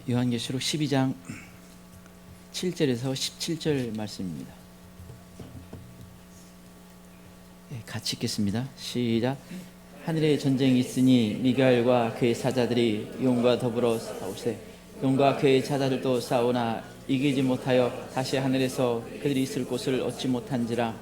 요한계시록 12장 7절에서 17절 말씀입니다. 같이 읽겠습니다. 시작. 하늘에 전쟁이 있으니 미가엘과 그의 사자들이 용과 더불어 싸우세. 용과 그의 사자들도 싸우나 이기지 못하여 다시 하늘에서 그들이 있을 곳을 얻지 못한지라.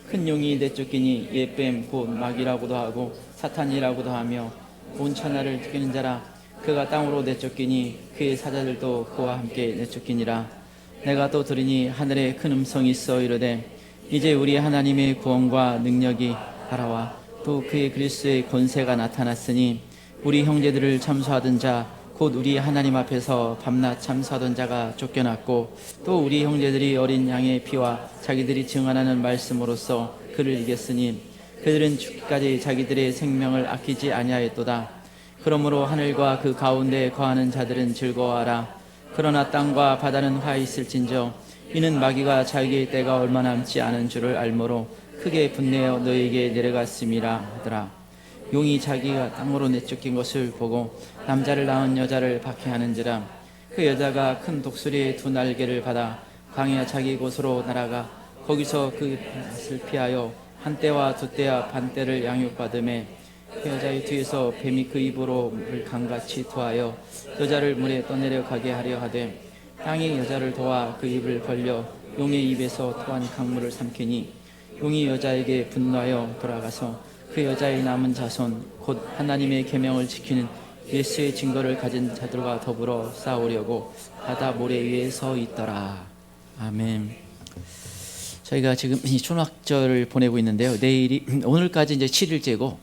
큰 용이 내쫓기니 예뱀 곧 마귀라고도 하고 사탄이라고도 하며 온 천하를 죽이는 자라. 그가 땅으로 내쫓기니 그의 사자들도 그와 함께 내쫓기니라. 내가 또 들으니 하늘에 큰 음성이 있어 이르되 이제 우리 하나님의 구원과 능력이 알아와 또 그의 그리스도의 권세가 나타났으니 우리 형제들을 참소하던 자 곧 우리 하나님 앞에서 밤낮 참소하던 자가 쫓겨났고 또 우리 형제들이 어린 양의 피와 자기들이 증언하는 말씀으로써 그를 이겼으니 그들은 죽기까지 자기들의 생명을 아끼지 아니하였도다. 그러므로 하늘과 그 가운데 거하는 자들은 즐거워하라. 그러나 땅과 바다는 화 있을진저 이는 마귀가 자기의 때가 얼마 남지 않은 줄을 알므로 크게 분내어 너희에게 내려갔음이라 하더라. 용이 자기가 땅으로 내쫓긴 것을 보고 남자를 낳은 여자를 박해하는지라. 그 여자가 큰 독수리의 두 날개를 받아 광야 자기 곳으로 날아가 거기서 그 낯을 피하여 한 때와 두 때와 반 때를 양육받음에 그 여자의 뒤에서 뱀이 그 입으로 물을 강같이 토하여 여자를 물에 떠내려가게 하려 하되 땅이 여자를 도와 그 입을 벌려 용의 입에서 토한 강물을 삼키니 용이 여자에게 분노하여 돌아가서 그 여자의 남은 자손 곧 하나님의 계명을 지키는 예수의 증거를 가진 자들과 더불어 싸우려고 바다 모래 위에 서 있더라. 아멘. 저희가 지금 이 초막절을 보내고 있는데요. 내일이 오늘까지 이제 7일째고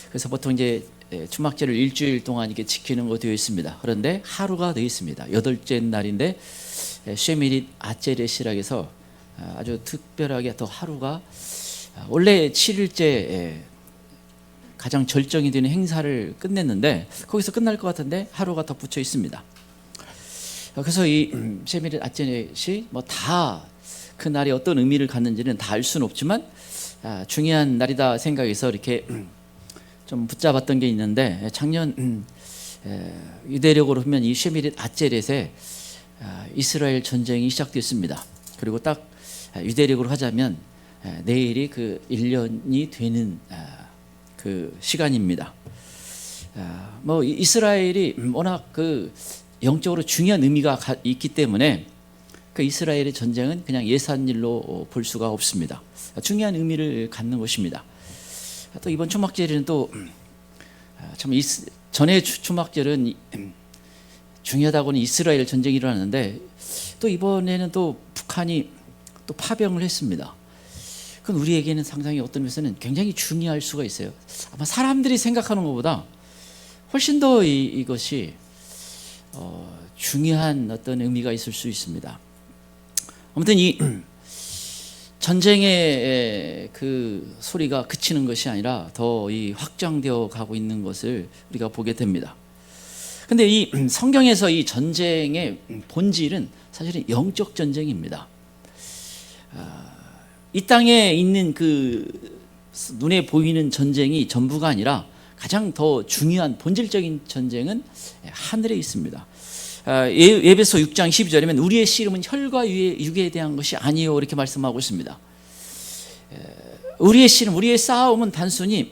그래서 보통 이제 초막절을 일주일 동안 이렇게 지키는 거 되어 있습니다. 그런데 하루가 되어 있습니다. 여덟째 날인데 쉐미릿 아체렛이라 해서 아주 특별하게 또 하루가 원래 7일째 가장 절정이 되는 행사를 끝냈는데 거기서 끝날 것 같은데 하루가 덧붙여 있습니다. 그래서 이 쉐미릿 아체렛이 뭐 다 그 날이 어떤 의미를 갖는지는 다 알 수는 없지만 중요한 날이다 생각해서 이렇게 좀 붙잡았던 게 있는데 작년 유대력으로 보면 이 쉐미릿 아체렛에 이스라엘 전쟁이 시작됐습니다. 그리고 딱 유대력으로 하자면 내일이 그 1년이 되는 그 시간입니다. 뭐 이스라엘이 워낙 그 영적으로 중요한 의미가 있기 때문에 그 이스라엘의 전쟁은 그냥 예산일로 볼 수가 없습니다. 중요한 의미를 갖는 것입니다. 또 이번 초막절에는 또 참 전에 초막절은 중요하다고는 이스라엘 전쟁이 일어났는데 또 이번에는 또 북한이 또 파병을 했습니다. 그건 우리에게는 상당히 어떤 면에서는 굉장히 중요할 수가 있어요. 아마 사람들이 생각하는 것보다 훨씬 더 이것이 중요한 어떤 의미가 있을 수 있습니다. 아무튼 이 전쟁의 그 소리가 그치는 것이 아니라 더 이 확장되어 가고 있는 것을 우리가 보게 됩니다. 근데 이 성경에서 이 전쟁의 본질은 사실은 영적 전쟁입니다. 이 땅에 있는 그 눈에 보이는 전쟁이 전부가 아니라 가장 더 중요한 본질적인 전쟁은 하늘에 있습니다. 에베소 6장 12절이면 우리의 씨름은 혈과 육에 대한 것이 아니요 이렇게 말씀하고 있습니다. 우리의 씨름, 우리의 싸움은 단순히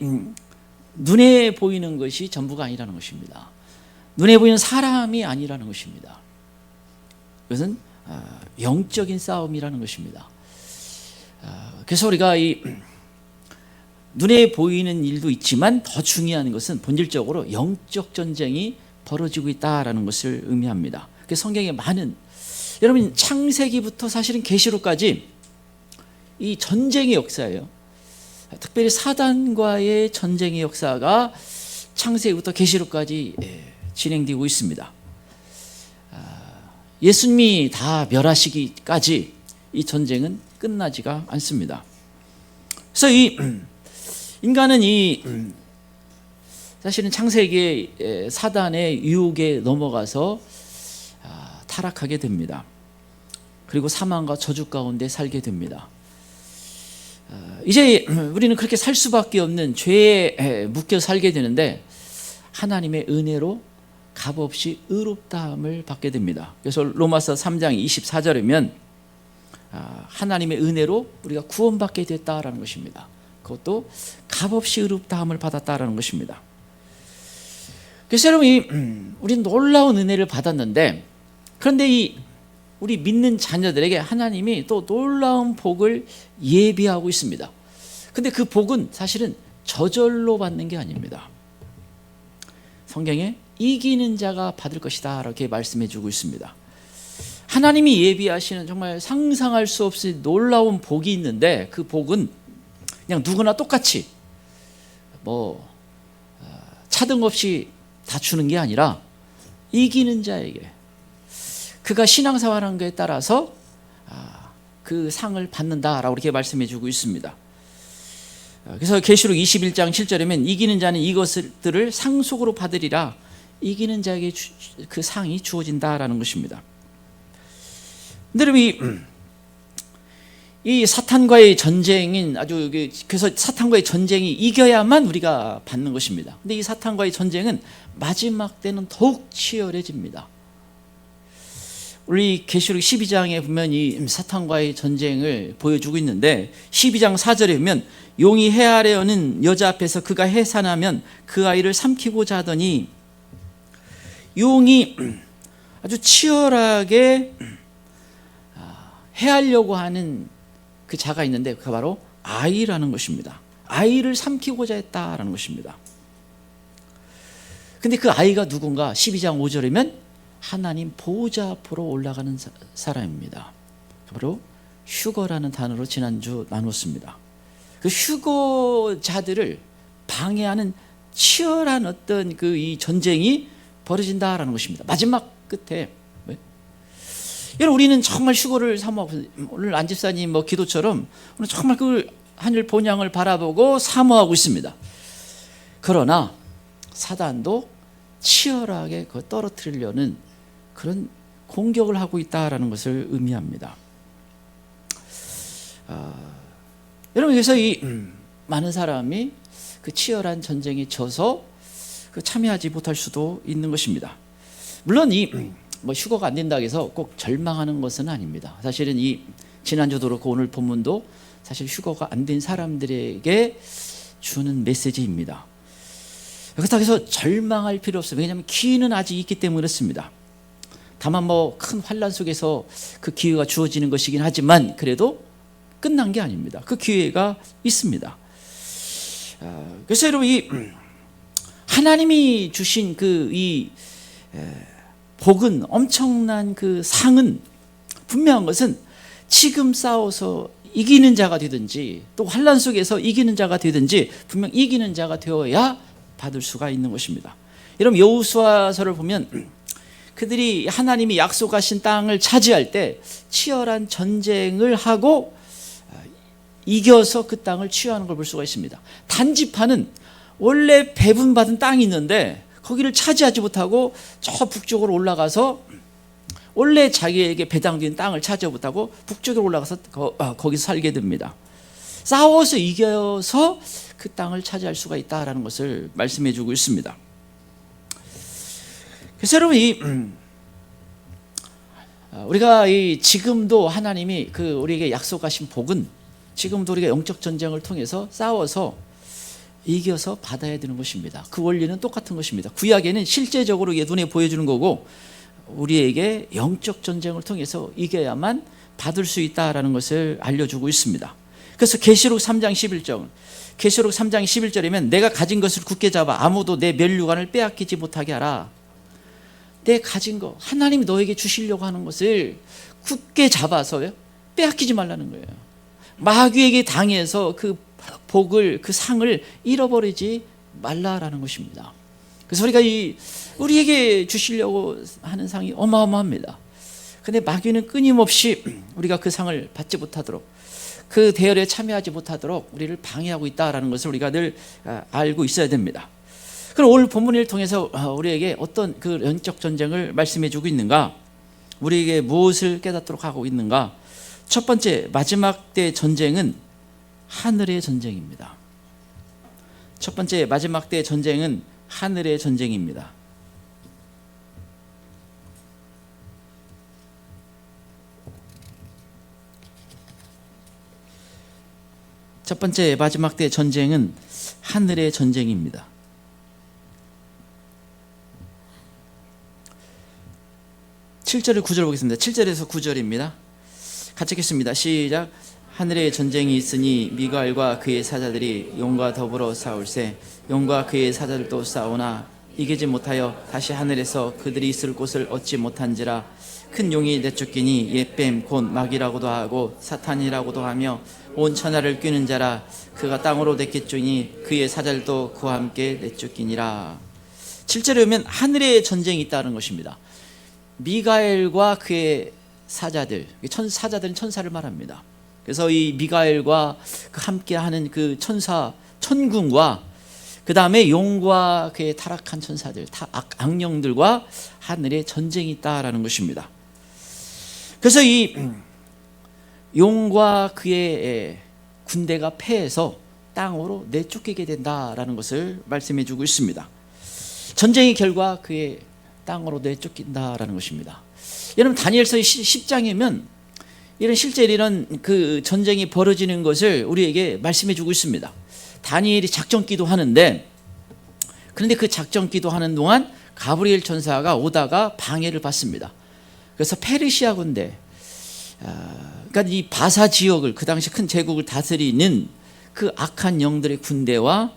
눈에 보이는 것이 전부가 아니라는 것입니다. 눈에 보이는 사람이 아니라는 것입니다. 그것은 영적인 싸움이라는 것입니다. 그래서 우리가 이 눈에 보이는 일도 있지만 더 중요한 것은 본질적으로 영적 전쟁이 벌어지고 있다라는 것을 의미합니다. 성경에 많은 여러분 창세기부터 사실은 계시록까지 이 전쟁의 역사예요. 특별히 사단과의 전쟁의 역사가 창세기부터 계시록까지 진행되고 있습니다. 예수님이 다 멸하시기까지 이 전쟁은 끝나지가 않습니다. 그래서 이 인간은 사실은 창세기의 사단의 유혹에 넘어가서 타락하게 됩니다. 그리고 사망과 저주 가운데 살게 됩니다. 이제 우리는 그렇게 살 수밖에 없는 죄에 묶여 살게 되는데 하나님의 은혜로 값없이 의롭다함을 받게 됩니다. 그래서 로마서 3장 24절이면 하나님의 은혜로 우리가 구원받게 됐다라는 것입니다. 그것도 값없이 의롭다함을 받았다라는 것입니다. 그래서 여러분, 우리는 놀라운 은혜를 받았는데, 그런데 우리 믿는 자녀들에게 하나님이 또 놀라운 복을 예비하고 있습니다. 근데 그 복은 사실은 저절로 받는 게 아닙니다. 성경에 이기는 자가 받을 것이다 이렇게 말씀해 주고 있습니다. 하나님이 예비하시는 정말 상상할 수 없이 놀라운 복이 있는데, 그 복은 그냥 누구나 똑같이 차등 없이 다 주는 게 아니라 이기는 자에게, 그가 신앙생활하는 것에 따라서 그 상을 받는다라고 이렇게 말씀해 주고 있습니다. 그래서 계시록 21장 7절이면 이기는 자는 이것들을 상속으로 받으리라, 이기는 자에게 그 상이 주어진다라는 것입니다. 근데 여러분, 이 사탄과의 전쟁인 그래서 사탄과의 전쟁이 이겨야만 우리가 받는 것입니다. 근데 이 사탄과의 전쟁은 마지막 때는 더욱 치열해집니다. 우리 계시록 12장에 보면 이 사탄과의 전쟁을 보여주고 있는데, 12장 4절에 보면 용이 해 아래 어는 여자 앞에서 그가 해산하면 그 아이를 삼키고자 하더니, 용이 아주 치열하게 해하려고 하는 그 자가 있는데, 그가 바로 아이라는 것입니다. 아이를 삼키고자 했다라는 것입니다. 근데 그 아이가 누군가? 12장 5절이면 하나님 보호자 앞으로 올라가는 사람입니다. 바로 휴거라는 단어로 지난주 나눴습니다. 그 휴거자들을 방해하는 치열한 어떤 이 전쟁이 벌어진다라는 것입니다. 마지막 끝에. 여러분, 우리는 정말 휴거를 사모하고, 오늘 안집사님 기도처럼 오늘 정말 그 하늘 본향을 바라보고 사모하고 있습니다. 그러나 사단도 치열하게 떨어뜨리려는 그런 공격을 하고 있다라는 것을 의미합니다. 여러분, 그래서 많은 사람이 그 치열한 전쟁에 져서 참여하지 못할 수도 있는 것입니다. 물론 휴거가 안 된다고 해서 꼭 절망하는 것은 아닙니다. 사실은 지난주도 그렇고 오늘 본문도 사실 휴거가 안 된 사람들에게 주는 메시지입니다. 그렇다고 해서 절망할 필요 없습니다. 왜냐하면 기회는 아직 있기 때문에 그렇습니다. 다만 큰 환난 속에서 그 기회가 주어지는 것이긴 하지만, 그래도 끝난 게 아닙니다. 그 기회가 있습니다. 그래서 여러분, 하나님이 주신 복은, 엄청난 그 상은, 분명한 것은 지금 싸워서 이기는 자가 되든지 또 환난 속에서 이기는 자가 되든지 분명 이기는 자가 되어야 받을 수가 있는 것입니다. 여러분, 여호수아서를 보면 그들이 하나님이 약속하신 땅을 차지할 때 치열한 전쟁을 하고 이겨서 그 땅을 취하는 걸 볼 수가 있습니다. 단지파는 원래 배분받은 땅이 있는데 거기를 차지하지 못하고 저 북쪽으로 올라가서, 원래 자기에게 배당된 땅을 차지하지 못하고 북쪽으로 올라가서 거기서 살게 됩니다. 싸워서 이겨서 그 땅을 차지할 수가 있다라는 것을 말씀해 주고 있습니다. 그래서 여러분, 우리가 지금도 하나님이 우리에게 약속하신 복은, 지금도 우리가 영적 전쟁을 통해서 싸워서 이겨서 받아야 되는 것입니다. 그 원리는 똑같은 것입니다. 구약에는 실제적으로 눈에 보여주는 거고, 우리에게 영적 전쟁을 통해서 이겨야만 받을 수 있다라는 것을 알려주고 있습니다. 그래서 계시록 3장 11절이면 내가 가진 것을 굳게 잡아 아무도 내 면류관을 빼앗기지 못하게 하라. 내 가진 거, 하나님이 너에게 주시려고 하는 것을 굳게 잡아서 빼앗기지 말라는 거예요. 마귀에게 당해서 그 복을, 그 상을 잃어버리지 말라라는 것입니다. 그래서 우리에게 주시려고 하는 상이 어마어마합니다. 근데 마귀는 끊임없이 우리가 그 상을 받지 못하도록, 그 대열에 참여하지 못하도록 우리를 방해하고 있다라는 것을 우리가 늘 알고 있어야 됩니다. 그럼 오늘 본문을 통해서 우리에게 어떤 그 영적 전쟁을 말씀해 주고 있는가? 우리에게 무엇을 깨닫도록 하고 있는가? 첫 번째, 마지막 때 전쟁은 하늘의 전쟁입니다. 첫 번째, 마지막 때 전쟁은 하늘의 전쟁입니다. 첫 번째 마지막 때 전쟁은 하늘의 전쟁입니다. 7절을 9절 보겠습니다. 7절에서 9절입니다. 같이 읽겠습니다. 시작. 하늘에 전쟁이 있으니 미가엘과 그의 사자들이 용과 더불어 싸울세 용과 그의 사자들도 싸우나 이기지 못하여 다시 하늘에서 그들이 있을 곳을 얻지 못한지라. 큰 용이 내쫓기니 옛뱀 곧 마귀라고도 하고 사탄이라고도 하며 온 천하를 뀌는 자라. 그가 땅으로 내쫓기니 그의 사자들도 그와 함께 내쫓기니라. 7절에 보면 하늘에 전쟁이 있다는 것입니다. 미가엘과 그의 사자들, 사자들은 천사를 말합니다. 그래서 이 미가엘과 함께하는 그 천사 천군과 그 다음에 용과 그의 타락한 천사들, 악령들과 하늘에 전쟁이 있다라는 것입니다. 그래서 이 용과 그의 군대가 패해서 땅으로 내쫓기게 된다라는 것을 말씀해 주고 있습니다. 전쟁의 결과 그의 땅으로 내쫓긴다라는 것입니다. 여러분 다니엘서 10장이면 실제 이런 그 전쟁이 벌어지는 것을 우리에게 말씀해 주고 있습니다. 다니엘이 작전 기도하는데, 그런데 그 작전 기도하는 동안 가브리엘 천사가 오다가 방해를 받습니다. 그래서 페르시아 군대, 그러니까 이 바사 지역을, 그 당시 큰 제국을 다스리는 그 악한 영들의 군대와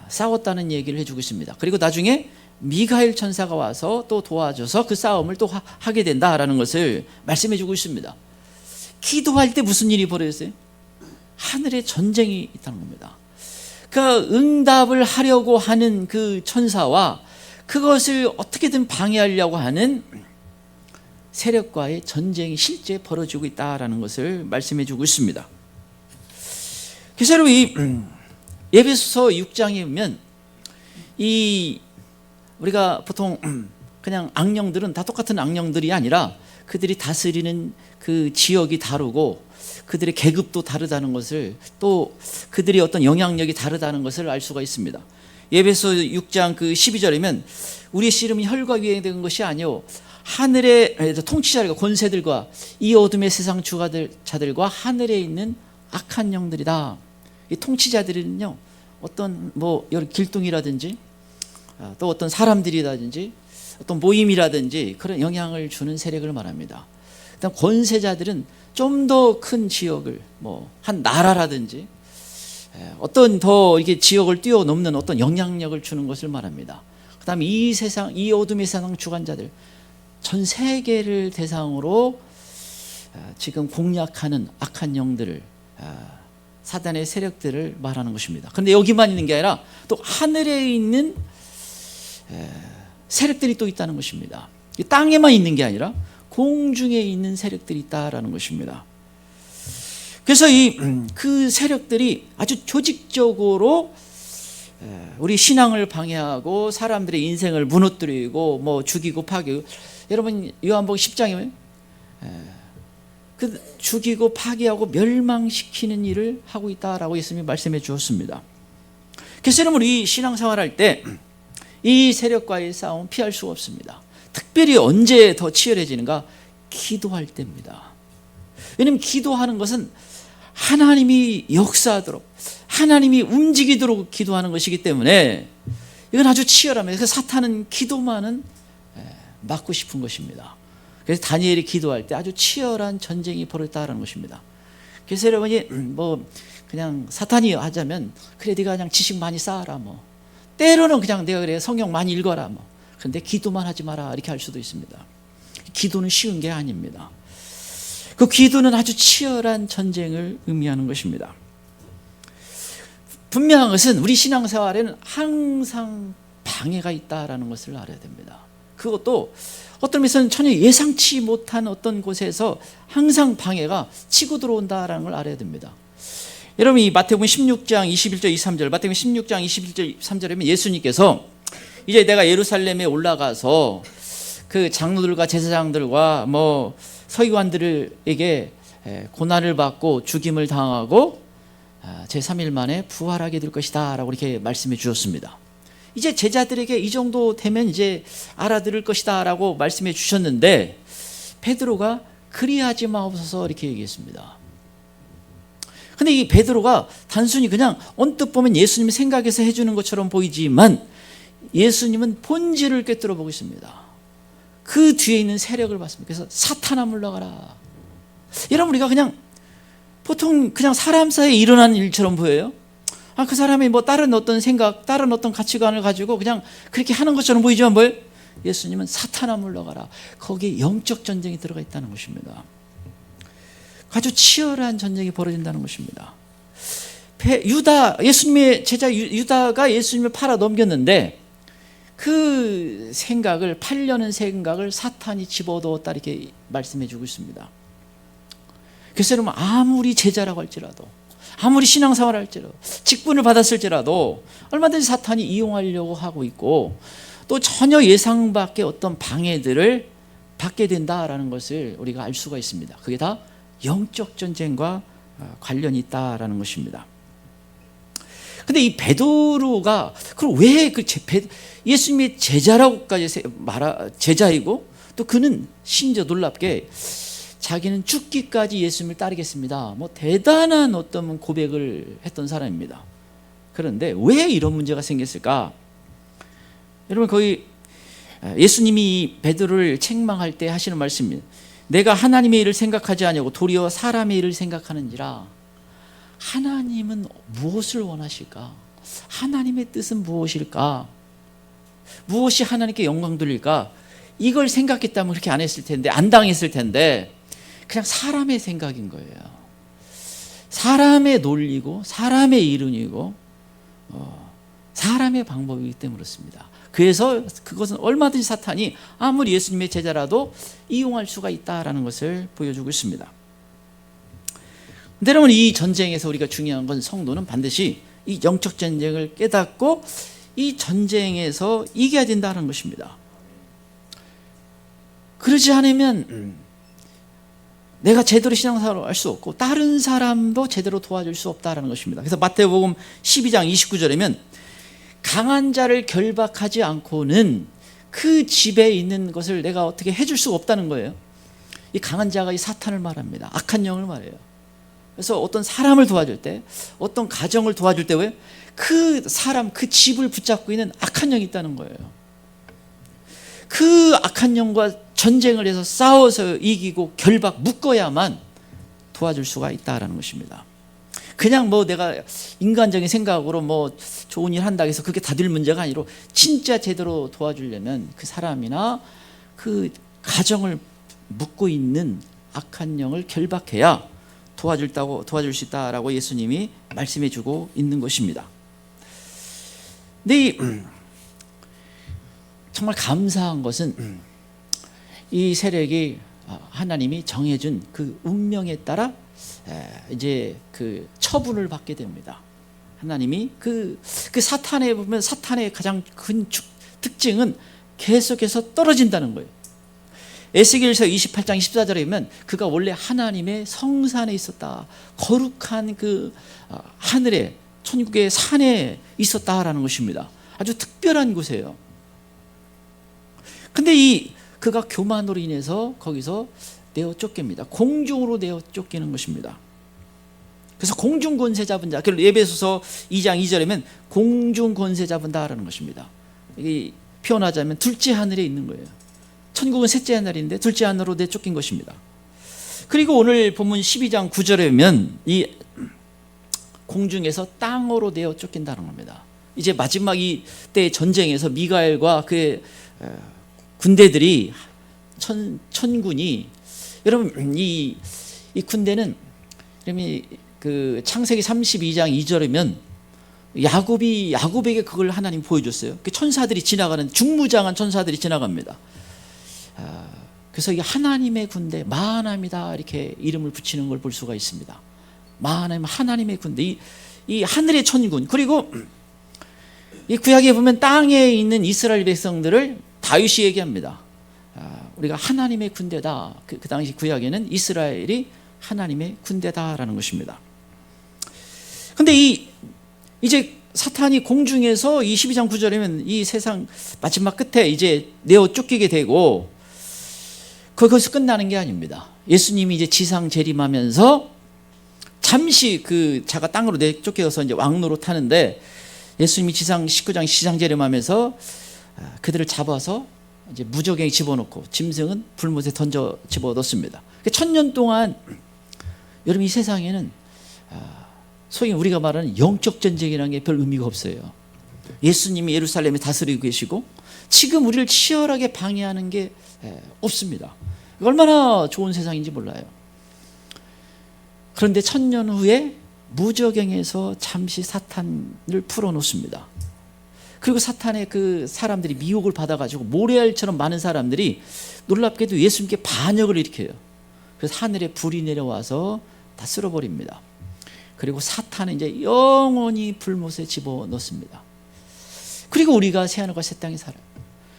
싸웠다는 얘기를 해주고 있습니다. 그리고 나중에 미가엘 천사가 와서 또 도와줘서 그 싸움을 또 하게 된다라는 것을 말씀해 주고 있습니다. 기도할 때 무슨 일이 벌어졌어요? 하늘에 전쟁이 있다는 겁니다. 그 응답을 하려고 하는 그 천사와 그것을 어떻게든 방해하려고 하는 세력과의 전쟁이 실제 벌어지고 있다라는 것을 말씀해 주고 있습니다. 그래서 여러분 이 에베소서 6장에 보면 우리가 보통 그냥 악령들은 다 똑같은 악령들이 아니라 그들이 다스리는 그 지역이 다르고 그들의 계급도 다르다는 것을, 또 그들의 어떤 영향력이 다르다는 것을 알 수가 있습니다. 에베소 6장 그 12절이면 우리의 씨름은 혈과 위에 된 것이 아니요 하늘의 통치자들과 권세들과 이 어둠의 세상 주관자들과 하늘에 있는 악한 영들이다. 이 통치자들은요 어떤 여기 길동이라든지 또 어떤 사람들이라든지 어떤 모임이라든지 그런 영향을 주는 세력을 말합니다. 그다음 권세자들은 좀 더 큰 지역을 한 나라라든지 어떤 더 이게 지역을 뛰어넘는 어떤 영향력을 주는 것을 말합니다. 그다음 이 세상, 이 어둠의 세상 주관자들, 전 세계를 대상으로 지금 공략하는 악한 영들을, 사단의 세력들을 말하는 것입니다. 그런데 여기만 있는 게 아니라 또 하늘에 있는 세력들이 또 있다는 것입니다. 땅에만 있는 게 아니라 공중에 있는 세력들이 있다라는 것입니다. 그래서 그 세력들이 아주 조직적으로 우리 신앙을 방해하고 사람들의 인생을 무너뜨리고 죽이고 파괴. 여러분 요한복음 10장에 그 죽이고 파괴하고 멸망시키는 일을 하고 있다라고 예수님이 말씀해 주었습니다. 그래서 여러분 우리 신앙생활할 때 이 세력과의 싸움 피할 수가 없습니다. 특별히 언제 더 치열해지는가? 기도할 때입니다. 왜냐하면 기도하는 것은 하나님이 역사하도록, 하나님이 움직이도록 기도하는 것이기 때문에 이건 아주 치열합니다. 그래서 사탄은 기도만은 막고 싶은 것입니다. 그래서 다니엘이 기도할 때 아주 치열한 전쟁이 벌어졌다는 것입니다. 그래서 여러분이 그냥 사탄이 하자면 그래 네가 그냥 지식 많이 쌓아라 때로는 그냥 내가 그래 성경 많이 읽어라 그런데 기도만 하지 마라 이렇게 할 수도 있습니다. 기도는 쉬운 게 아닙니다. 그 기도는 아주 치열한 전쟁을 의미하는 것입니다. 분명한 것은 우리 신앙생활에는 항상 방해가 있다라는 것을 알아야 됩니다. 그것도 어떤 면에서는 전혀 예상치 못한 어떤 곳에서 항상 방해가 치고 들어온다라는 걸 알아야 됩니다. 여러분 이 마태복음 16장 21절 23절, 마태복음 16장 21절 23절에 보면 예수님께서 이제 내가 예루살렘에 올라가서 그 장로들과 제사장들과 서기관들에게 고난을 받고 죽임을 당하고 제3일 만에 부활하게 될 것이다 라고 이렇게 말씀해 주셨습니다. 이제 제자들에게 이 정도 되면 이제 알아들을 것이다 라고 말씀해 주셨는데 베드로가 그리하지 마옵소서 이렇게 얘기했습니다. 근데 이 베드로가 단순히 그냥 언뜻 보면 예수님이 생각해서 해주는 것처럼 보이지만 예수님은 본질을 꿰뚫어 보고 있습니다. 그 뒤에 있는 세력을 봤습니다. 그래서 사탄아 물러가라. 여러분, 우리가 그냥 보통 그냥 사람 사이에 일어나는 일처럼 보여요. 그 사람이 뭐 다른 어떤 생각, 다른 어떤 가치관을 가지고 그냥 그렇게 하는 것처럼 보이지만 뭐예요? 예수님은 사탄아 물러가라. 거기에 영적 전쟁이 들어가 있다는 것입니다. 아주 치열한 전쟁이 벌어진다는 것입니다. 예수님의 제자 유다가 예수님을 팔아 넘겼는데 그 생각을, 팔려는 생각을 사탄이 집어넣었다, 이렇게 말씀해 주고 있습니다. 그래서 여러분, 아무리 제자라고 할지라도, 아무리 신앙생활을 할지라도, 직분을 받았을지라도 얼마든지 사탄이 이용하려고 하고 있고, 또 전혀 예상 밖의 어떤 방해들을 받게 된다라는 것을 우리가 알 수가 있습니다. 그게 다 영적 전쟁과 관련이 있다라는 것입니다. 근데 이 베드로가 그럼 왜 예수님의 제자라고까지 제자이고, 또 그는 심지어 놀랍게 자기는 죽기까지 예수님을 따르겠습니다, 뭐 대단한 어떤 고백을 했던 사람입니다. 그런데 왜 이런 문제가 생겼을까? 여러분, 거기 예수님이 베드로를 책망할 때 하시는 말씀입니다. 내가 하나님의 일을 생각하지 아니하고 도리어 사람의 일을 생각하는지라. 하나님은 무엇을 원하실까? 하나님의 뜻은 무엇일까? 무엇이 하나님께 영광 돌릴까? 이걸 생각했다면 그렇게 안 했을 텐데, 안 당했을 텐데, 그냥 사람의 생각인 거예요. 사람의 논리고 사람의 이론이고 사람의 방법이기 때문에 그렇습니다. 그래서 그것은 얼마든지 사탄이 아무리 예수님의 제자라도 이용할 수가 있다라는 것을 보여주고 있습니다. 여러분, 이 전쟁에서 우리가 중요한 건 성도는 반드시 이 영적 전쟁을 깨닫고 이 전쟁에서 이겨야 된다는 것입니다. 그러지 않으면 내가 제대로 신앙생활을 할 수 없고 다른 사람도 제대로 도와줄 수 없다는 것입니다. 그래서 마태복음 12장 29절이면 강한 자를 결박하지 않고는 그 집에 있는 것을 내가 어떻게 해줄 수가 없다는 거예요. 이 강한 자가 이 사탄을 말합니다. 악한 영을 말해요. 그래서 어떤 사람을 도와줄 때, 어떤 가정을 도와줄 때 왜? 그 사람, 그 집을 붙잡고 있는 악한 영이 있다는 거예요. 그 악한 영과 전쟁을 해서 싸워서 이기고 결박 묶어야만 도와줄 수가 있다라는 것입니다. 그냥 뭐 내가 인간적인 생각으로 뭐 좋은 일 한다고 해서 그게 다들 문제가 아니라 진짜 제대로 도와주려면 그 사람이나 그 가정을 묶고 있는 악한 영을 결박해야 도와줄 수 있다라고 예수님이 말씀해 주고 있는 것입니다. 근데 정말 감사한 것은 이 세력이 하나님이 정해준 그 운명에 따라 이제 그 처분을 받게 됩니다. 하나님이 그 사탄에 보면 사탄의 가장 큰 특징은 계속해서 떨어진다는 거예요. 에스겔서 28장 14절에 보면 그가 원래 하나님의 성산에 있었다. 거룩한 그 하늘에, 천국의 산에 있었다라는 것입니다. 아주 특별한 곳이에요. 근데 그가 교만으로 인해서 거기서 내어 쫓깁니다. 공중으로 내어 쫓기는 것입니다. 그래서 공중 권세 잡은 자, 에베소서 2장 2절에면 공중 권세 잡은 자라는 것입니다. 이게 표현하자면 둘째 하늘에 있는 거예요. 천국은 셋째 하늘인데 둘째 하늘로 내쫓긴 것입니다. 그리고 오늘 본문 12장 9절에 보면 이 공중에서 땅으로 내어 쫓긴다는 겁니다. 이제 마지막 이때 전쟁에서 미가엘과 그의 군대들이 천군이, 여러분 이 군대는 그 창세기 32장 2절이면 야곱에게 그걸 하나님 보여줬어요. 천사들이 지나가는, 중무장한 천사들이 지나갑니다. 그래서 이 하나님의 군대, 마하나임이다, 이렇게 이름을 붙이는 걸 볼 수가 있습니다. 마하나임, 하나님의 군대, 이 하늘의 천군. 그리고 이 구약에 보면 땅에 있는 이스라엘 백성들을 다윗이 얘기합니다. 우리가 하나님의 군대다. 그 당시 구약에는 이스라엘이 하나님의 군대다라는 것입니다. 근데 이제 사탄이 공중에서 이 12장 9절이면 이 세상 마지막 끝에 이제 내어 쫓기게 되고, 거기서 끝나는 게 아닙니다. 예수님이 이제 지상 재림하면서 잠시 그 자가 땅으로 내쫓겨서 이제 왕노로 타는데 예수님이 지상 19장 시상제림하면서 그들을 잡아서 이제 무저갱에 집어넣고 짐승은 불못에 던져 집어넣습니다. 1000년 동안 여러분 이 세상에는 소위 우리가 말하는 영적 전쟁이라는 게 별 의미가 없어요. 예수님이 예루살렘에 다스리고 계시고 지금 우리를 치열하게 방해하는 게 없습니다. 얼마나 좋은 세상인지 몰라요. 그런데 1000년 후에 무저갱에서 잠시 사탄을 풀어놓습니다. 그리고 사탄의 그 사람들이 미혹을 받아가지고 모래알처럼 많은 사람들이 놀랍게도 예수님께 반역을 일으켜요. 그래서 하늘에 불이 내려와서 다 쓸어버립니다. 그리고 사탄은 이제 영원히 불못에 집어넣습니다. 그리고 우리가 새하늘과 새 땅에 살아요.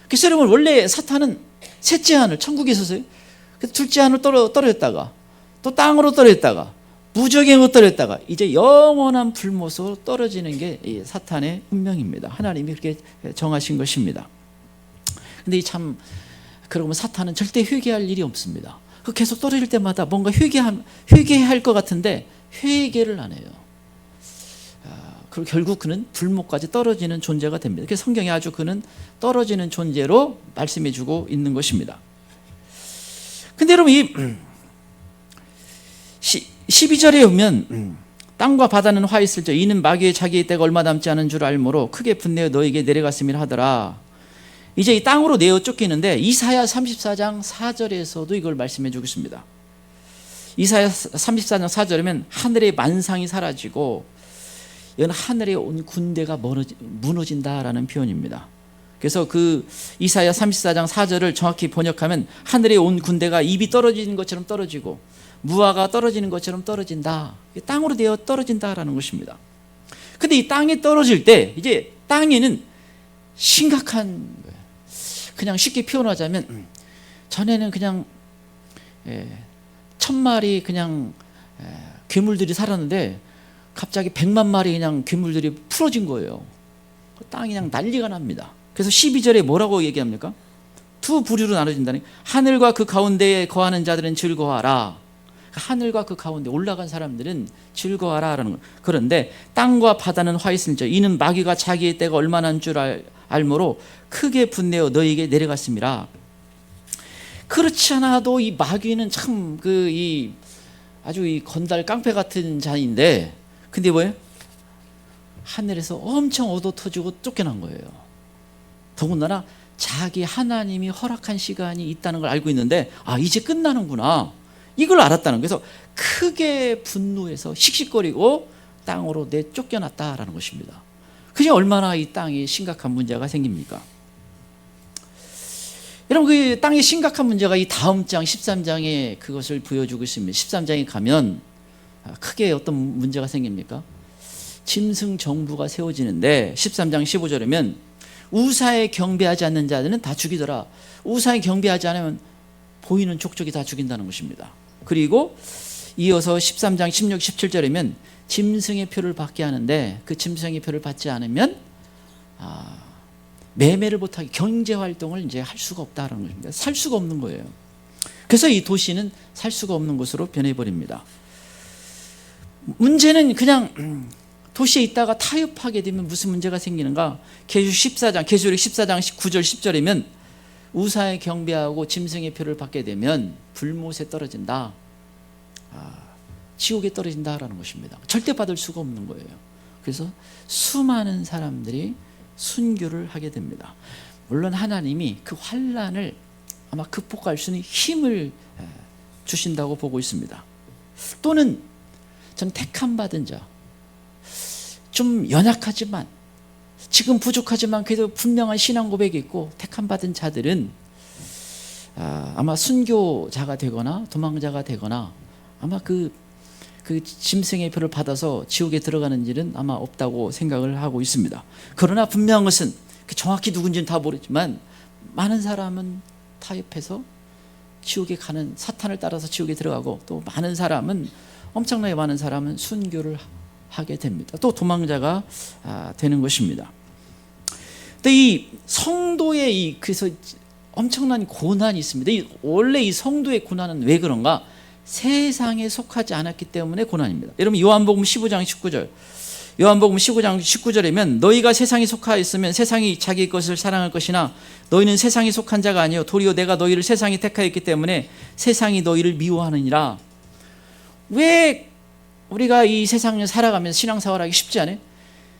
그래서 여러분 원래 사탄은 셋째 하늘 천국에 있었어요. 둘째 하늘 떨어졌다가 또 땅으로 떨어졌다가 무저갱으로 떨어졌다가 이제 영원한 불못으로 떨어지는 게 사탄의 운명입니다. 하나님이 그렇게 정하신 것입니다. 근데 참 그러면 사탄은 절대 회개할 일이 없습니다. 계속 떨어질 때마다 뭔가 회개할 것 같은데 회개를 안 해요. 그리고 결국 그는 불못까지 떨어지는 존재가 됩니다. 그래서 성경에 아주 그는 떨어지는 존재로 말씀해 주고 있는 것입니다. 근데 여러분 이 12절에 보면 땅과 바다는 화 있을저 이는 마귀의 자기의 때가 얼마 남지 않은 줄 알므로 크게 분내어 너에게 내려갔음이라 하더라. 이제 이 땅으로 내어 쫓기는데 이사야 34장 4절에서도 이걸 말씀해 주고 있습니다. 이사야 34장 4절이면 하늘의 만상이 사라지고 이건 하늘에 온 군대가 무너진다라는 표현입니다. 그래서 그 이사야 34장 4절을 정확히 번역하면 하늘에 온 군대가 입이 떨어지는 것처럼 떨어지고 무화가 떨어지는 것처럼 떨어진다. 땅으로 되어 떨어진다라는 것입니다. 근데 이 땅에 떨어질 때 이제 땅에는 심각한 거예요. 그냥 쉽게 표현하자면 전에는 그냥 1000마리 그냥 괴물들이 살았는데 갑자기 100만 마리 그냥 괴물들이 풀어진 거예요. 땅이 그냥 난리가 납니다. 그래서 12절에 뭐라고 얘기합니까? 두 부류로 나눠진다니 하늘과 그 가운데에 거하는 자들은 즐거워하라. 하늘과 그 가운데 올라간 사람들은 즐거워하라라는 거. 그런데 땅과 바다는 화 있을지어 이는 마귀가 자기의 때가 얼마나 난 줄 알므로 크게 분내어 너희에게 내려갔습니다. 그렇지 않아도 이 마귀는 참 아주 이 건달 깡패 같은 자인데 근데 뭐예요? 하늘에서 엄청 얻어 터지고 쫓겨난 거예요. 더군다나 자기 하나님이 허락한 시간이 있다는 걸 알고 있는데 이제 끝나는구나 이걸 알았다는 거예요. 그래서 크게 분노해서 씩씩거리고 땅으로 내쫓겨났다라는 것입니다. 그게 얼마나 이 땅에 심각한 문제가 생깁니까? 여러분 그 땅에 심각한 문제가 이 다음 장 13장에 그것을 보여주고 있습니다. 13장에 가면 크게 어떤 문제가 생깁니까? 짐승 정부가 세워지는데 13장 15절이면 우사에 경배하지 않는 자들은 다 죽이더라. 우사에 경배하지 않으면 보이는 족족이 다 죽인다는 것입니다. 그리고 이어서 13장 16, 17절이면 짐승의 표를 받게 하는데 그 짐승의 표를 받지 않으면 매매를 못하게 경제활동을 이제 할 수가 없다는 것입니다. 살 수가 없는 거예요. 그래서 이 도시는 살 수가 없는 곳으로 변해버립니다. 문제는 그냥 도시에 있다가 타협하게 되면 무슨 문제가 생기는가? 계시록 14장 9절 10절이면 우사에 경배하고 짐승의 표를 받게 되면 불못에 떨어진다. 지옥에 떨어진다라는 것입니다. 절대 받을 수가 없는 거예요. 그래서 수많은 사람들이 순교를 하게 됩니다. 물론 하나님이 그 환난을 아마 극복할 수 있는 힘을 주신다고 보고 있습니다. 또는 전 택함 받은 자, 좀 연약하지만 지금 부족하지만 그래도 분명한 신앙 고백이 있고 택함 받은 자들은 아마 순교자가 되거나 도망자가 되거나 아마 그 짐승의 표를 받아서 지옥에 들어가는 일은 아마 없다고 생각을 하고 있습니다. 그러나 분명한 것은 정확히 누군지는 다 모르지만 많은 사람은 타협해서 지옥에 가는 사탄을 따라서 지옥에 들어가고 또 엄청나게 많은 사람은 순교를 하게 됩니다. 또 도망자가 되는 것입니다. 또 이 성도의 그래서 엄청난 고난이 있습니다. 원래 이 성도의 고난은 왜 그런가? 세상에 속하지 않았기 때문에 고난입니다. 여러분 요한복음 15장 19절, 요한복음 15장 19절이면 너희가 세상에 속하였으면 세상이 자기 것을 사랑할 것이나 너희는 세상에 속한 자가 아니요 도리어 내가 너희를 세상에 택하였기 때문에 세상이 너희를 미워하느니라. 왜 우리가 이 세상을 살아가면서 신앙생활하기 쉽지 않아요?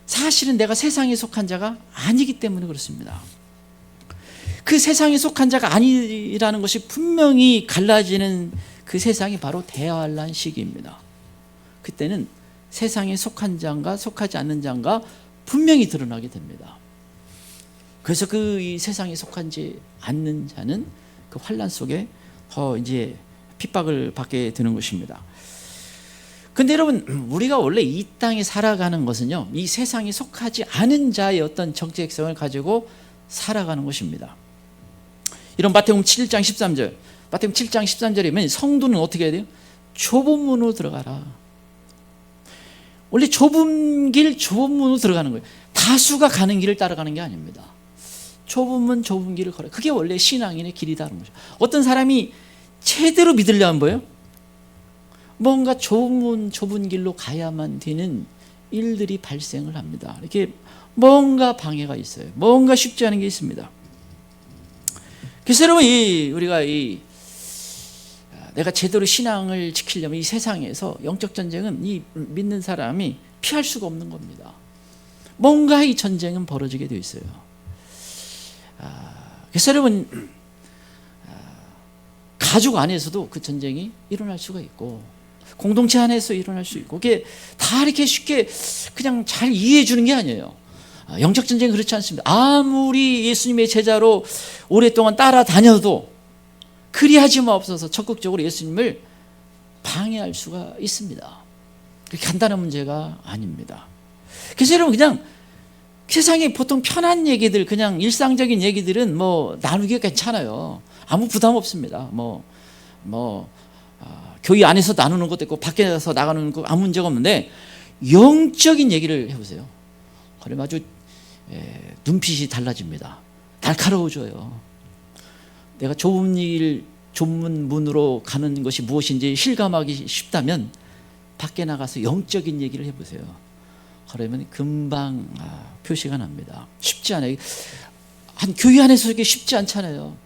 사실은 내가 세상에 속한 자가 아니기 때문에 그렇습니다. 그 세상에 속한 자가 아니라는 것이 분명히 갈라지는 그 세상이 바로 대환란 시기입니다. 그때는 세상에 속한 자인가 속하지 않는 자인가 분명히 드러나게 됩니다. 그래서 그 이 세상에 속하지 않는 자는 그 환란 속에 더 이제 핍박을 받게 되는 것입니다. 근데 여러분 우리가 원래 이 땅에 살아가는 것은요 이 세상에 속하지 않은 자의 어떤 정체성을 가지고 살아가는 것입니다. 이런 마태복음 7장 13절, 마태복음 7장 13절이면 성도는 어떻게 해야 돼요? 좁은 문으로 들어가라. 원래 좁은 길 좁은 문으로 들어가는 거예요. 다수가 가는 길을 따라가는 게 아닙니다. 좁은 문 좁은 길을 걸어. 그게 원래 신앙인의 길이다는 거죠. 어떤 사람이 제대로 믿으려면 뭐예요? 뭔가 좁은 문 좁은 길로 가야만 되는 일들이 발생을 합니다. 이렇게 뭔가 방해가 있어요. 뭔가 쉽지 않은 게 있습니다. 그래서 여러분 우리가 내가 제대로 신앙을 지키려면 이 세상에서 영적 전쟁은 이 믿는 사람이 피할 수가 없는 겁니다. 뭔가 이 전쟁은 벌어지게 되어 있어요. 그래서 여러분 가족 안에서도 그 전쟁이 일어날 수가 있고 공동체 안에서 일어날 수 있고 그게 다 이렇게 쉽게 그냥 잘 이해해 주는 게 아니에요. 영적 전쟁은 그렇지 않습니다. 아무리 예수님의 제자로 오랫동안 따라다녀도 그리하지 마옵소서 적극적으로 예수님을 방해할 수가 있습니다. 그렇게 간단한 문제가 아닙니다. 그래서 여러분 그냥 세상에 보통 편한 얘기들 그냥 일상적인 얘기들은 뭐 나누기가 괜찮아요. 아무 부담 없습니다. 교회 안에서 나누는 것도 있고 밖에서 나가는 거 아무 문제가 없는데 영적인 얘기를 해보세요. 그러면 아주 눈빛이 달라집니다. 날카로워져요. 내가 좁은 문으로 가는 것이 무엇인지 실감하기 쉽다면 밖에 나가서 영적인 얘기를 해보세요. 그러면 금방 표시가 납니다. 쉽지 않아요. 한 교회 안에서 이게 쉽지 않잖아요.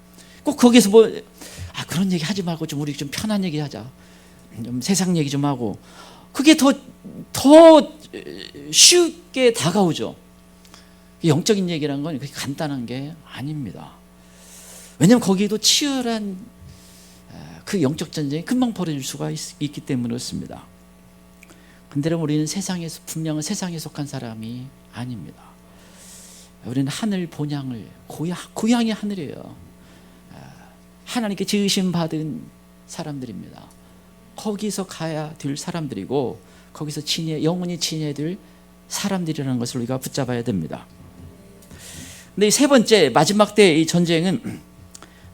꼭 거기서 그런 얘기 하지 말고 우리 좀 편한 얘기 하자. 좀 세상 얘기 좀 하고. 그게 더 쉽게 다가오죠. 영적인 얘기라는 건 그렇게 간단한 게 아닙니다. 왜냐하면 거기에도 치열한 그 영적 전쟁이 금방 벌어질 수가 있기 때문에 그렇습니다. 근데 우리는 분명한 세상에 속한 사람이 아닙니다. 우리는 하늘 본향을 고향이 하늘이에요. 하나님께 지으심 받은 사람들입니다. 거기서 가야 될 사람들이고 거기서 영원히 지내야 될 사람들이라는 것을 우리가 붙잡아야 됩니다. 근데 세 번째 마지막 때 이 전쟁은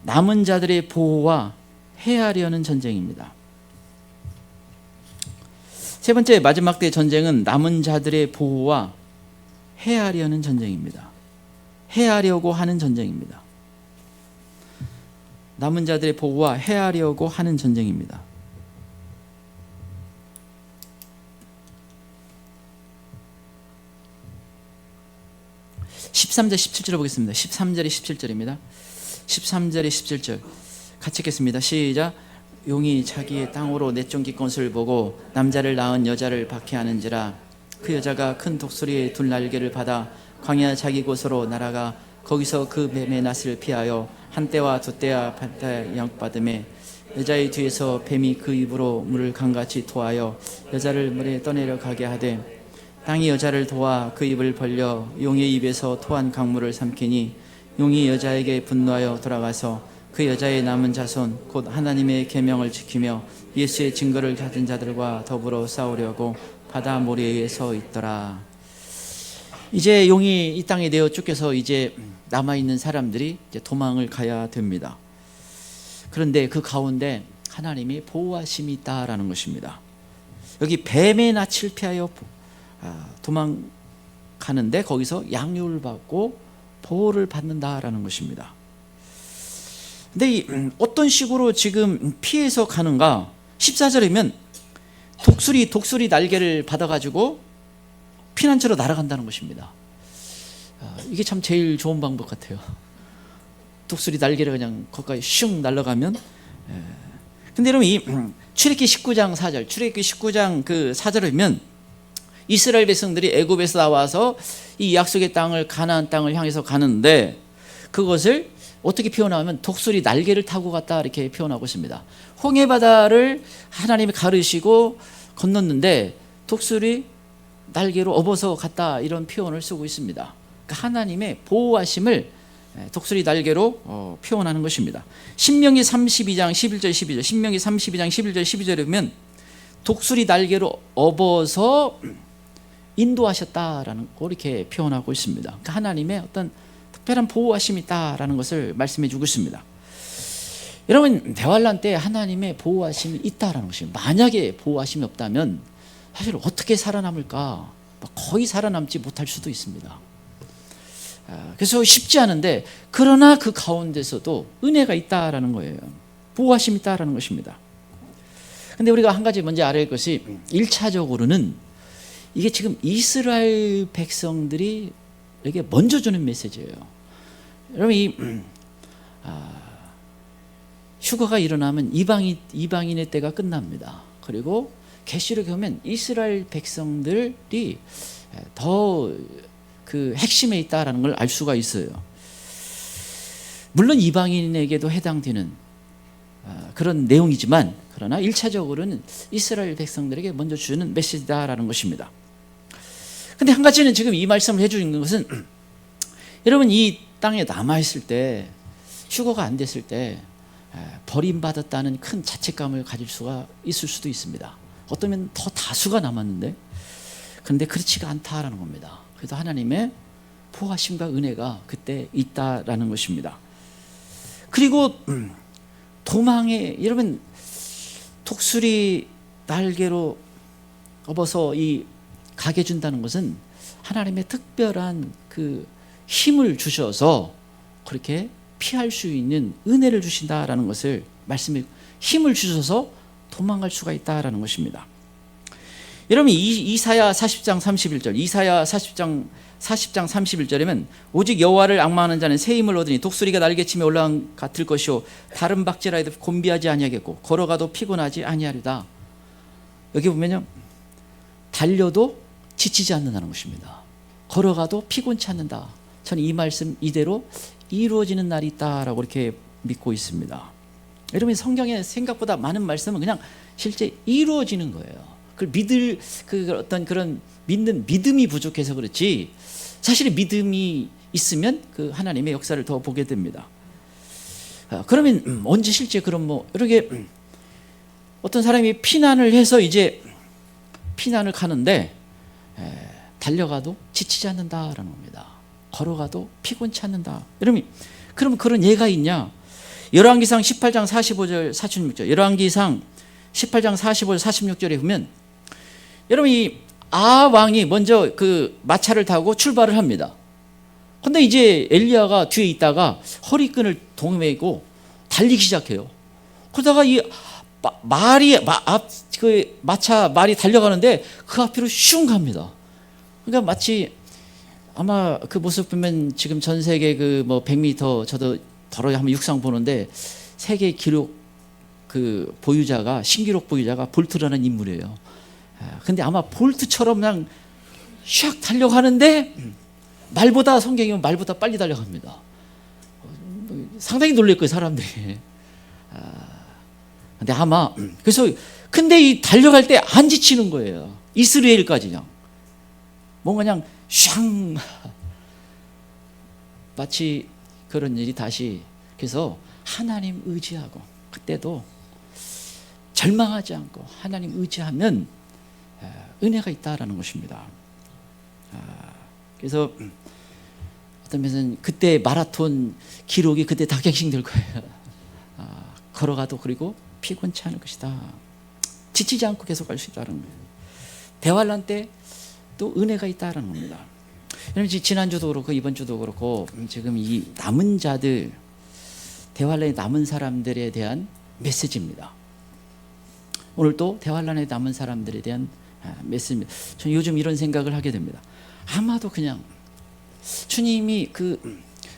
남은 자들의 보호와 해하려는 전쟁입니다. 세 번째 마지막 때 전쟁은 남은 자들의 보호와 해하려는 전쟁입니다. 해하려고 하는 전쟁입니다. 남은 자들의 보호와 해하려고 하는 전쟁입니다. 13절 17절을 보겠습니다. 13절에 17절입니다. 13절에 17절 같이 읽겠습니다. 시작. 용이 자기의 땅으로 내쫓긴 것을 보고 남자를 낳은 여자를 박해하는지라. 그 여자가 큰 독수리의 두 날개를 받아 광야 자기 곳으로 날아가 거기서 그 뱀의 낯을 피하여 한 때와 두 때와 반 때 양육받음에 여자의 뒤에서 뱀이 그 입으로 물을 강같이 토하여 여자를 물에 떠내려 가게 하되 땅이 여자를 도와 그 입을 벌려 용의 입에서 토한 강물을 삼키니 용이 여자에게 분노하여 돌아가서 그 여자의 남은 자손 곧 하나님의 계명을 지키며 예수의 증거를 가진 자들과 더불어 싸우려고 바다 모래에 서 있더라. 이제 용이 이 땅에 내어 쫓겨서 이제 남아있는 사람들이 이제 도망을 가야 됩니다. 그런데 그 가운데 하나님이 보호하심이 있다라는 것입니다. 여기 뱀의 낯을 피하여 도망가는데 거기서 양육을 받고 보호를 받는다라는 것입니다. 근데 어떤 식으로 지금 피해서 가는가? 14절이면 독수리 날개를 받아가지고 피난처로 날아간다는 것입니다. 이게 참 제일 좋은 방법 같아요. 독수리 날개를 그냥 거기까지 슝 날아가면. 근데 여러분 이 출애굽기 19장 4절, 출애굽기 19장 그 4절을 보면 이스라엘 백성들이 애굽에서 나와서 이 약속의 땅을 가나안 땅을 향해서 가는데 그것을 어떻게 표현하면 독수리 날개를 타고 갔다 이렇게 표현하고 있습니다. 홍해 바다를 하나님이 가르시고 건넜는데 독수리 날개로 업어서 갔다 이런 표현을 쓰고 있습니다. 그러니까 하나님의 보호하심을 독수리 날개로 표현하는 것입니다. 신명기 32장 11절 12절, 신명기 32장 11절 12절에 보면 독수리 날개로 업어서 인도하셨다라는 거 이렇게 표현하고 있습니다. 그러니까 하나님의 어떤 특별한 보호하심이 있다라는 것을 말씀해 주고 있습니다. 여러분 대환란 때 하나님의 보호하심이 있다라는 것입니다. 만약에 보호하심이 없다면 사실 어떻게 살아남을까? 거의 살아남지 못할 수도 있습니다. 그래서 쉽지 않은데 그러나 그 가운데서도 은혜가 있다라는 거예요. 보호하심이 있다라는 것입니다. 근데 우리가 한 가지 먼저 알아야 할 것이 1차적으로는 이게 지금 이스라엘 백성들이 이게 먼저 주는 메시지예요. 여러분 이 휴거가 일어나면 이방인의 때가 끝납니다. 그리고 계시록에 보면 이스라엘 백성들이 더 그 핵심에 있다라는 걸 알 수가 있어요. 물론 이방인에게도 해당되는 그런 내용이지만 그러나 1차적으로는 이스라엘 백성들에게 먼저 주는 메시지다라는 것입니다. 근데 한 가지는 지금 이 말씀을 해주는 것은 여러분 이 땅에 남아있을 때 휴거가 안 됐을 때 버림받았다는 큰 자책감을 가질 수가 있을 수도 있습니다. 어쩌면 더 다수가 남았는데 그런데 그렇지가 않다라는 겁니다. 그래서 하나님의 보호하심과 은혜가 그때 있다라는 것입니다. 그리고 도망에 여러분 독수리 날개로 업어서 이 가게 준다는 것은 하나님의 특별한 그 힘을 주셔서 그렇게 피할 수 있는 은혜를 주신다라는 것을 말씀해 힘을 주셔서 도망갈 수가 있다라는 것입니다. 여러분 이사야 40장 31절 이사야 40장 31절이면 오직 여호와를 앙망하는 자는 새 힘을 얻으니 독수리가 날개치며 올라간 같을 것이요 다른 박질하여도 곤비하지 아니하겠고 걸어가도 피곤하지 아니하리다. 여기 보면요 달려도 지치지 않는다는 것입니다. 걸어가도 피곤치 않는다. 저는 이 말씀 이대로 이루어지는 날이 있다라고 이렇게 믿고 있습니다. 여러분 성경에 생각보다 많은 말씀은 그냥 실제 이루어지는 거예요. 그걸 믿을 그 어떤 그런 믿는 믿음이 부족해서 그렇지 사실 믿음이 있으면 그 하나님의 역사를 더 보게 됩니다. 그러면 언제 실제 그런 뭐 이렇게 어떤 사람이 피난을 해서 이제 피난을 가는데 달려가도 지치지 않는다라는 겁니다. 걸어가도 피곤치 않는다. 여러분 그럼 그런 예가 있냐? 열왕기상 18장 45절 46절 열왕기상 18장 45절 46절에 보면 여러분 이 아왕이 먼저 그 마차를 타고 출발을 합니다. 근데 이제 엘리야가 뒤에 있다가 허리끈을 동매고 달리기 시작해요. 그러다가 이 마차 말이 달려가는데 그 앞으로 슝 갑니다. 그러니까 마치 아마 그 모습 보면 지금 전 세계 그 뭐 100m 저도 더러 한번 육상 보는데 세계 기록 그 보유자가 신기록 보유자가 볼트라는 인물이에요. 근데 아마 볼트처럼 그냥 샥 달려가는데 말보다 성경이 말보다 빨리 달려갑니다. 상당히 놀랄 거예요 사람들이. 근데 아마 그래서 근데 이 달려갈 때 안 지치는 거예요. 이스라엘까지 그냥 뭔가 그냥 샹 마치 그런 일이 다시 그래서 하나님 의지하고 그때도 절망하지 않고 하나님 의지하면 은혜가 있다라는 것입니다. 그래서 어떤 면에서는 그때 마라톤 기록이 그때 다 갱신될 거예요. 걸어가도 그리고 피곤치 않을 것이다. 지치지 않고 계속 갈 수 있다는 거예요. 대환란 때 또 은혜가 있다라는 겁니다. 여러분 지난주도 그렇고 이번 주도 그렇고 지금 이 남은 자들 대환란에 남은 사람들에 대한 메시지입니다. 오늘 또 대환란에 남은 사람들에 대한 메시지입니다. 저는 요즘 이런 생각을 하게 됩니다. 아마도 그냥 주님이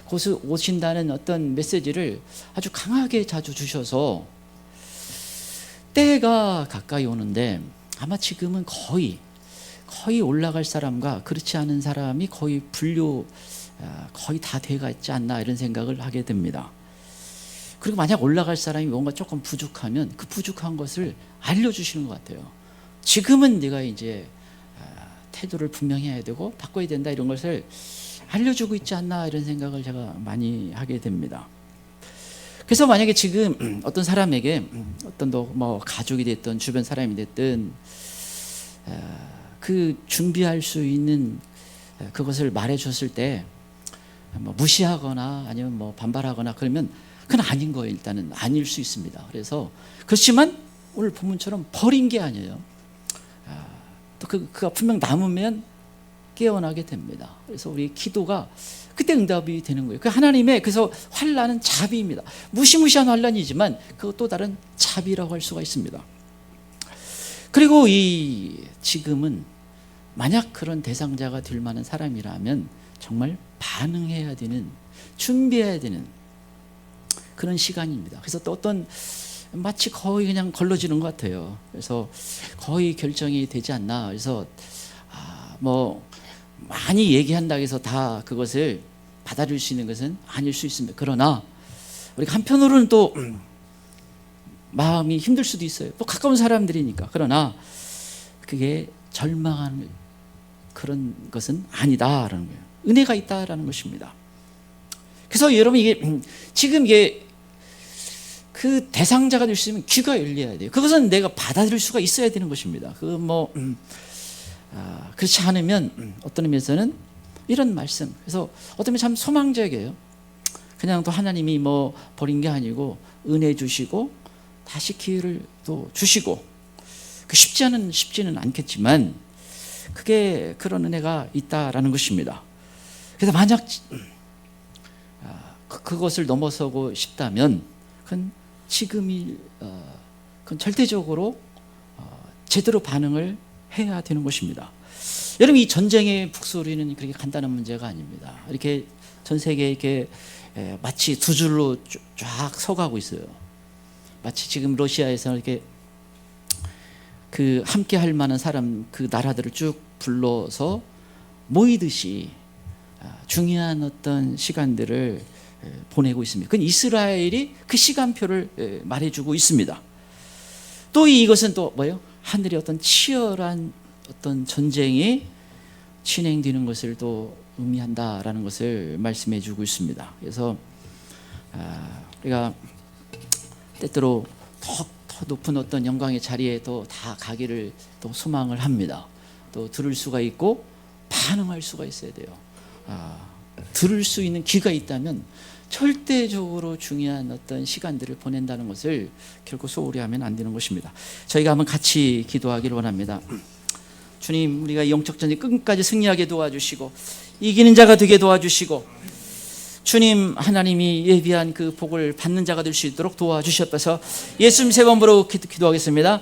곧 오신다는 어떤 메시지를 아주 강하게 자주 주셔서 때가 가까이 오는데 아마 지금은 거의 올라갈 사람과 그렇지 않은 사람이 거의 거의 다 돼가 있지 않나 이런 생각을 하게 됩니다. 그리고 만약 올라갈 사람이 뭔가 조금 부족하면 그 부족한 것을 알려주시는 것 같아요. 지금은 네가 이제 태도를 분명히 해야 되고 바꿔야 된다 이런 것을 알려주고 있지 않나 이런 생각을 제가 많이 하게 됩니다. 그래서 만약에 지금 어떤 사람에게 어떤 뭐 가족이 됐든 주변 사람이 됐든 그 준비할 수 있는 그것을 말해줬을 때 뭐 무시하거나 아니면 뭐 반발하거나 그러면 그건 아닌 거예요. 일단은 아닐 수 있습니다. 그래서 그렇지만 오늘 본문처럼 버린 게 아니에요. 또 그가 분명 남으면 깨어나게 됩니다. 그래서 우리 기도가 그때 응답이 되는 거예요. 그 하나님의 그래서 환난은 자비입니다. 무시무시한 환난이지만 그것 또 다른 자비라고 할 수가 있습니다. 그리고 지금은 만약 그런 대상자가 될 만한 사람이라면 정말 반응해야 되는, 준비해야 되는 그런 시간입니다. 그래서 또 마치 거의 그냥 걸러지는 것 같아요. 그래서 거의 결정이 되지 않나. 그래서 뭐 많이 얘기한다고 해서 다 그것을 받아들일 수 있는 것은 아닐 수 있습니다. 그러나 우리가 한편으로는 또 마음이 힘들 수도 있어요. 또 가까운 사람들이니까. 그러나 그게 절망하는 그런 것은 아니다라는 거예요. 은혜가 있다라는 것입니다. 그래서 여러분 지금 그 대상자가 될 수 있으면 귀가 열려야 돼요. 그것은 내가 받아들일 수가 있어야 되는 것입니다. 그렇지 않으면 어떤 의미에서는 이런 말씀. 그래서 어떤 의미 참 소망적이에요. 그냥 또 하나님이 뭐 버린 게 아니고 은혜 주시고 다시 기회를 또 주시고 쉽지는 않겠지만 그게 그런 은혜가 있다라는 것입니다. 그래서 만약 그것을 넘어서고 싶다면 그건 그건 절대적으로 제대로 반응을 해야 되는 것입니다. 여러분 이 전쟁의 북소리는 그렇게 간단한 문제가 아닙니다. 이렇게 전 세계에 이렇게 마치 두 줄로 쫙 서가고 있어요. 마치 지금 러시아에서 이렇게 함께 할 만한 사람 그 나라들을 쭉 불러서 모이듯이 중요한 어떤 시간들을 보내고 있습니다. 그건 이스라엘이 그 시간표를 말해주고 있습니다. 또 이것은 또 뭐예요? 하늘의 어떤 치열한 어떤 전쟁이 진행되는 것을 또 의미한다라는 것을 말씀해주고 있습니다. 그래서 우리가 때때로 더 높은 어떤 영광의 자리에 또 다 가기를 또 소망을 합니다. 또 들을 수가 있고 반응할 수가 있어야 돼요. 들을 수 있는 귀가 있다면 절대적으로 중요한 어떤 시간들을 보낸다는 것을 결코 소홀히 하면 안 되는 것입니다. 저희가 한번 같이 기도하기를 원합니다. 주님, 우리가 영적 전쟁 끝까지 승리하게 도와주시고 이기는 자가 되게 도와주시고 주님 하나님이 예비한 그 복을 받는 자가 될 수 있도록 도와주시옵소서. 예수님 세 번으로 기도하겠습니다.